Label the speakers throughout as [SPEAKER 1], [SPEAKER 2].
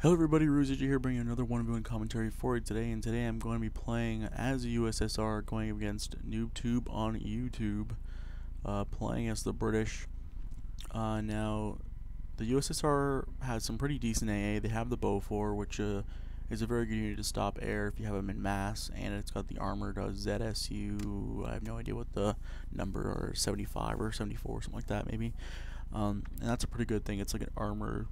[SPEAKER 1] Hello everybody, Ruzy here bringing another 1v1 commentary for you today, and today I'm going to be playing as a USSR going against NoobTube on YouTube, playing as the British. Now, the USSR has some pretty decent AA. They have the Beaufort, which is a very good unit to stop air if you have them in mass, and it's got the armored ZSU, I have no idea what the number, or 75 or 74, something like that maybe, and that's a pretty good thing. It's like an armor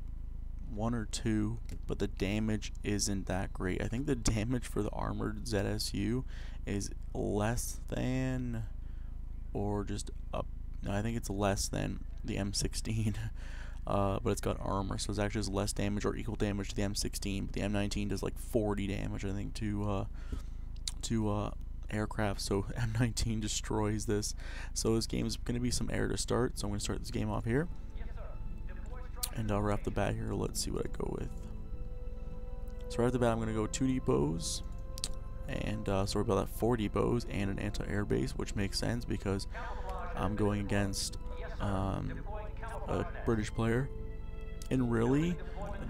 [SPEAKER 1] 1 or 2, but the damage isn't that great. I think the damage for the armored ZSU is less than, or just up. No, I think it's less than the M16, but it's got armor, so it's actually just less damage or equal damage to the M16. But the M19 does like 40 damage, I think, to aircraft. So M19 destroys this. So this game is going to be some air to start. So I'm going to start this game off here. And right off the bat here, let's see what I go with. So right off the bat, I'm going to go 2 depots, and sorry about that, 4 depots and an anti-air base, which makes sense because I'm going against a British player. And really,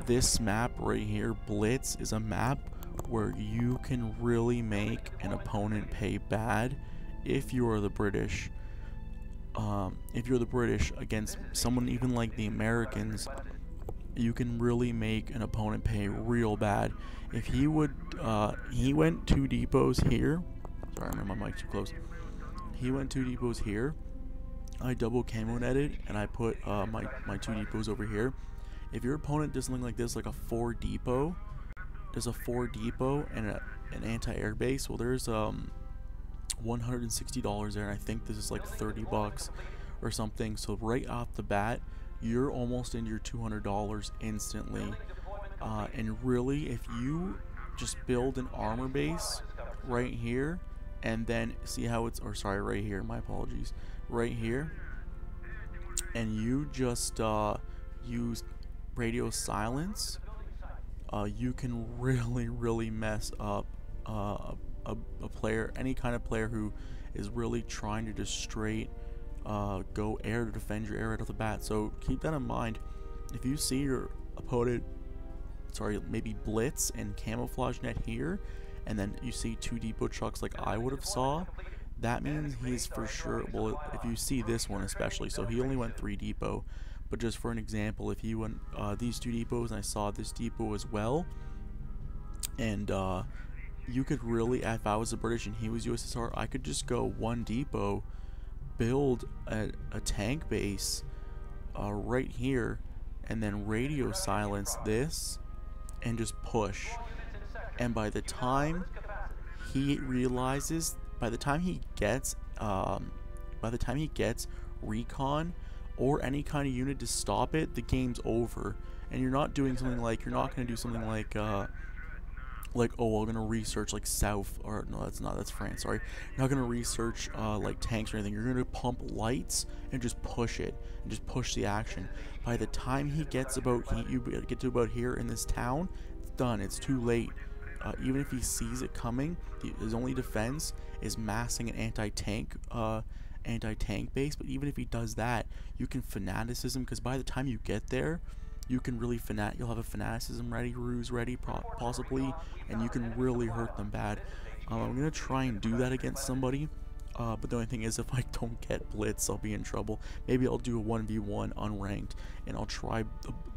[SPEAKER 1] this map right here, Blitz, is a map where you can really make an opponent pay bad if you are the British. If you're the British against someone even like the Americans, you can really make an opponent pay real bad. If he would, he went 2 depots here. Sorry, I remember my mic too close. He went 2 depots here. I double camo netted and I put my 2 depots over here. If your opponent does something like this, like a 4 depot, there's a 4 depot and an anti-air base. Well, there's $160 there, and I think this is like 30 bucks or something. So right off the bat, you're almost in your $200 instantly. And really, if you just build an armor base right here, and then see how it's, or sorry, right here, my apologies, right here, and you just use radio silence, you can really mess up a player, any kind of player who is really trying to just straight go air to defend your air right off the bat. So keep that in mind. If you see your opponent, sorry, maybe blitz and camouflage net here, and then you see 2 depot trucks like I would have saw, that means he's for sure, well, if you see this one especially, so he only went 3 depot, but just for an example, if he went these 2 depots and I saw this depot as well, and you could really, if I was the British and he was USSR, I could just go 1 depot, build a tank base right here, and then radio silence this, and just push. And by the time he realizes, by the time he gets recon or any kind of unit to stop it, the game's over. And you're not doing something like, you're not going to do something like oh, I'm gonna research like South, or no, that's France, sorry. You're not gonna research like tanks or anything. You're gonna pump lights and just push it, and just push the action. By the time he gets you get to about here in this town, it's done. It's too late. Even if he sees it coming, his only defense is massing an anti-tank base. But even if he does that, you can fanaticism, because by the time you get there, you can really you'll have a fanaticism ready, ruse ready, possibly, and you can really hurt them bad. I'm gonna try and do that against somebody, but the only thing is, if I don't get blitz, I'll be in trouble. Maybe I'll do a 1v1 unranked, and I'll try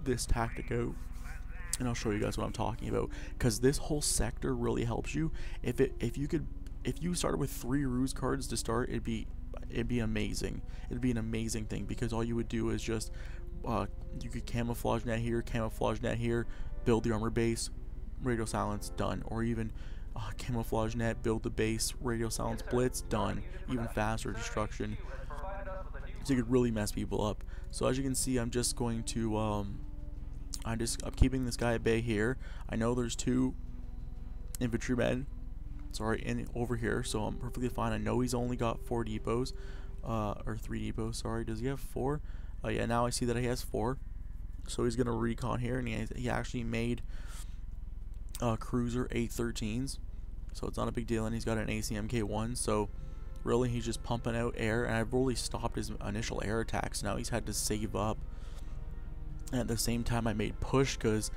[SPEAKER 1] this tactic out, and I'll show you guys what I'm talking about, because this whole sector really helps you. If you started with 3 ruse cards to start, it'd be amazing. It'd be an amazing thing, because all you would do is just you could camouflage net here, build the armor base, radio silence, done. Or even camouflage net, build the base, radio silence, blitz, done. Even faster destruction. So you could really mess people up. So as you can see, I'm just going to I'm keeping this guy at bay here. I know there's 2 infantrymen, sorry, over here, so I'm perfectly fine. I know he's only got 4 depots, or 3 depots, sorry. Does he have 4? Oh yeah, now I see that he has 4. So he's gonna recon here, and he actually made cruiser 813s, so it's not a big deal. And he's got an ACMK1, so really he's just pumping out air. And I've really stopped his initial air attacks. Now he's had to save up And at the same time I made push because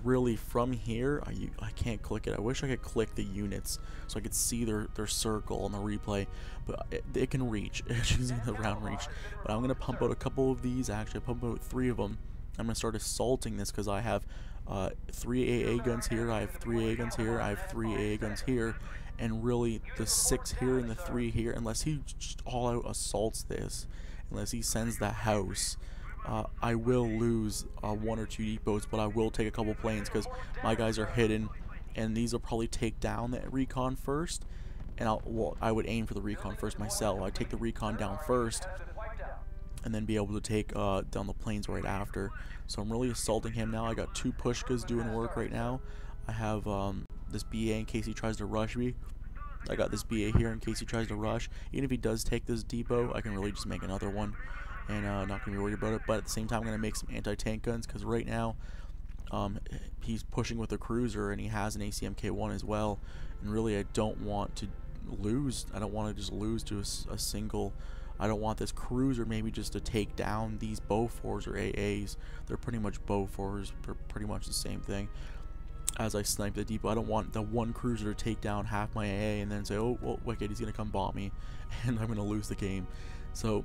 [SPEAKER 1] really from here I can't click it. I wish I could click the units so I could see their circle on the replay, but it can reach. It's using the round reach. But I'm gonna pump out a couple of these. Actually, I pump out 3 of them. I'm gonna start assaulting this because I have 3 AA guns here, I have 3 AA guns here, I have 3 AA guns here, and really the 6 here and the 3 here, unless he just all out assaults this, unless he sends the house, I will lose 1 or 2 depots, but I will take a couple planes because my guys are hidden, and these will probably take down the recon first, and I would aim for the recon first myself. I'd take the recon down first, and then be able to take down the planes right after. So I'm really assaulting him now. I got 2 pushkas doing work right now. I have this BA in case he tries to rush me. I got this BA here in case he tries to rush. Even if he does take this depot, I can really just make another one, and not going to be worried about it. But at the same time, I'm going to make some anti-tank guns because right now he's pushing with a cruiser and he has an ACMK1 as well. And really, I don't want to lose. I don't want to just lose to a single. I don't want this cruiser maybe just to take down these Bofors or AAs. They're pretty much Bofors, pretty much the same thing. As I snipe the depot, I don't want the one cruiser to take down half my AA and then say, oh, well, wicked, he's gonna come bomb me, and I'm gonna lose the game. So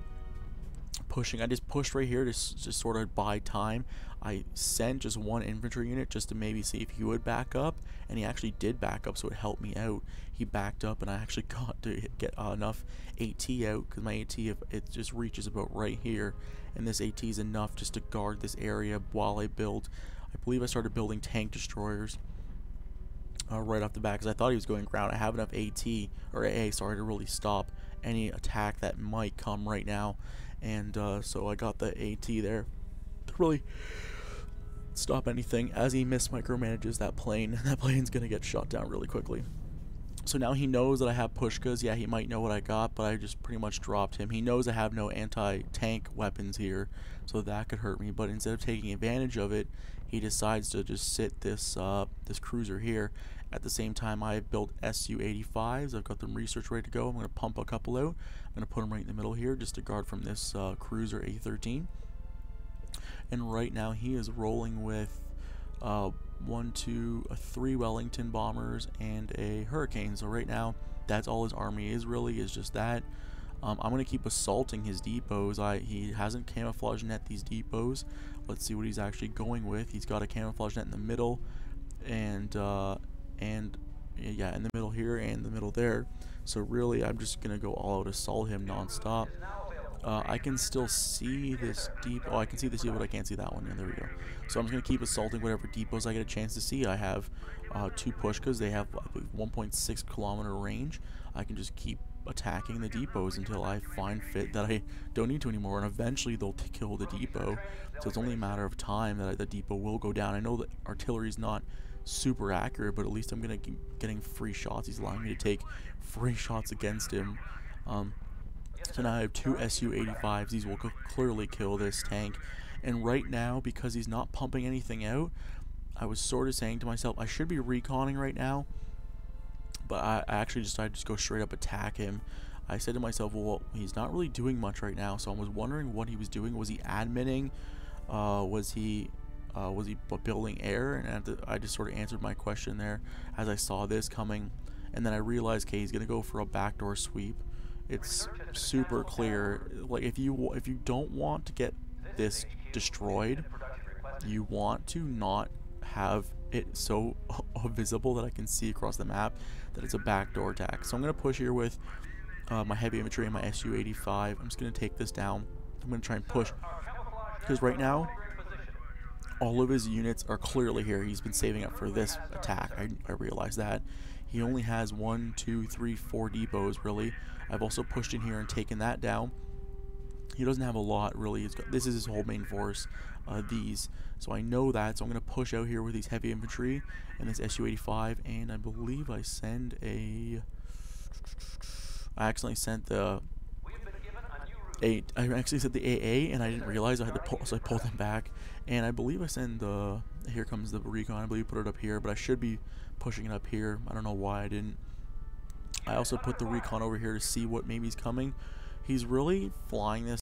[SPEAKER 1] pushing, I just pushed right here to just sort of buy time. I sent just 1 infantry unit just to maybe see if he would back up, and he actually did back up, so it helped me out. He backed up, and I actually got to get enough AT out, because my AT, it just reaches about right here, and this AT is enough just to guard this area while I build. I believe I started building tank destroyers right off the bat because I thought he was going ground. I have enough AT or AA, sorry, to really stop any attack that might come right now, and so I got the AT there to really stop anything. As he micromanages that plane, and that plane's gonna get shot down really quickly. So now he knows that I have pushkas. Yeah, he might know what I got, but I just pretty much dropped him. He knows I have no anti-tank weapons here, so that could hurt me. But instead of taking advantage of it, he decides to just sit this this cruiser here. At the same time, I have built Su-85s. I've got them research ready to go. I'm going to pump a couple out. I'm going to put them right in the middle here just to guard from this cruiser A-13. And right now he is rolling with 3 Wellington bombers and a Hurricane. So right now that's all his army is really, is just that. I'm going to keep assaulting his depots. He hasn't camouflage net these depots. Let's see what he's actually going with. He's got a camouflage net in the middle, and yeah, in the middle here and the middle there. So really I'm just going to go all out assault him non-stop. I can still see this depot. Oh, I can see this depot, but I can't see that one. Yeah, there we go. So I'm just going to keep assaulting whatever depots I get a chance to see. I have 2 pushkas. They have 1.6 kilometer range. I can just keep attacking the depots until I find fit that I don't need to anymore, and eventually they'll kill the depot. So it's only a matter of time that the depot will go down. I know that artillery is not super accurate, but at least I'm gonna keep getting free shots. He's allowing me to take free shots against him. So now I have 2 Su-85s. These will clearly kill this tank. And right now, because he's not pumping anything out, I was sort of saying to myself, I should be reconning right now, but I actually decided to just go straight up attack him. I said to myself, well, he's not really doing much right now, so I was wondering what he was doing. Was he adminning? Was he building air? And I just sort of answered my question there as I saw this coming, and then I realized, okay, he's gonna go for a backdoor sweep. It's super clear. Like if you don't want to get this destroyed, you want to not have it so visible that I can see across the map that it's a backdoor attack. So I'm gonna push here with my heavy infantry and my Su-85. I'm just gonna take this down. I'm gonna try and push because right now all of his units are clearly here. He's been saving up for this attack. I realize that. He only has 1, 2, 3, 4 depots really. I've also pushed in here and taken that down. He doesn't have a lot really. This is his whole main force, these. So I know that. So I'm going to push out here with these heavy infantry and this Su-85. And I believe I send a... I accidentally sent the... I actually said the AA and I didn't realize I had to pull, so I pulled them back. And I believe I send the... Here comes the recon. I believe I put it up here, but I should be pushing it up here. I don't know why I didn't. I also put the recon over here to see what maybe is coming. He's really flying this